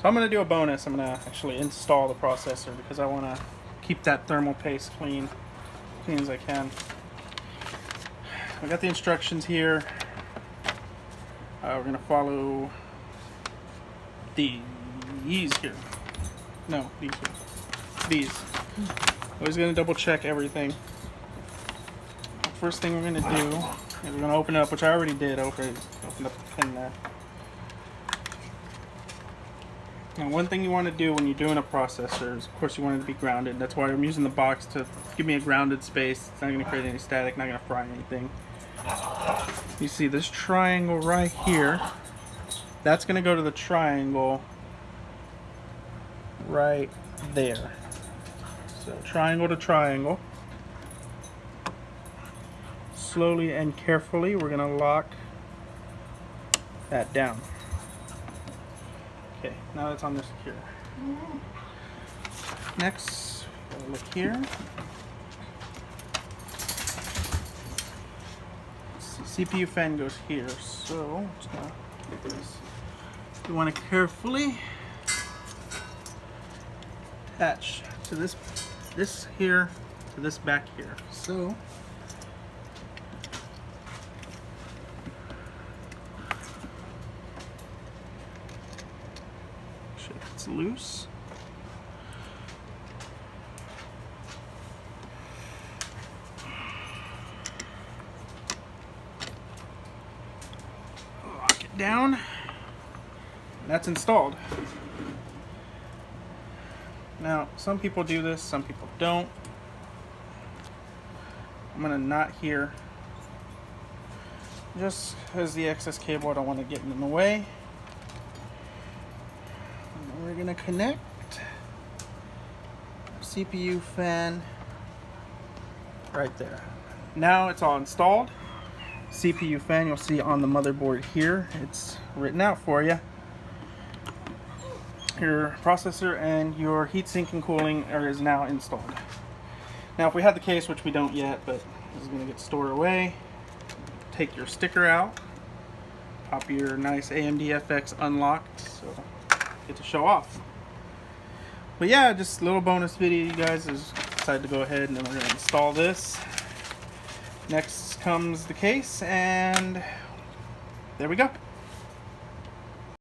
So I'm going to do a bonus. I'm going to actually install the processor because I want to keep that thermal paste clean as I can. I got the instructions here. We're going to follow these here. No, these here. These. Always going to double check everything. First thing we're going to do is we're going to open it up, which I already did. Open up the pin there. Now, one thing you want to do when you're doing a processor is, of course, you want it to be grounded. That's why I'm using the box to give me a grounded space. It's not going to create any static, not going to fry anything. You see this triangle right here. That's going to go to the triangle right there. So triangle to triangle. Slowly and carefully, we're going to lock that down. Okay, now that's on there secure. Next, we'll look here. CPU fan goes here, so just gonna get this. You want to carefully attach to this here to this back here. So it's loose. Lock it down. That's installed. Now, some people do this, some people don't. I'm gonna knot here just because the excess cable, I don't want to get in the way. We're going to connect CPU fan right there. Now it's all installed. CPU fan, you'll see on the motherboard here, it's written out for you. Your processor and your heatsink and cooling is now installed. Now if we had the case, which we don't yet, but this is going to get stored away, take your sticker out, pop your nice AMD FX unlocked, so get to show off. But yeah, just a little bonus video, you guys. Is decided to go ahead and then we're going to install this. Next comes the case, and there we go.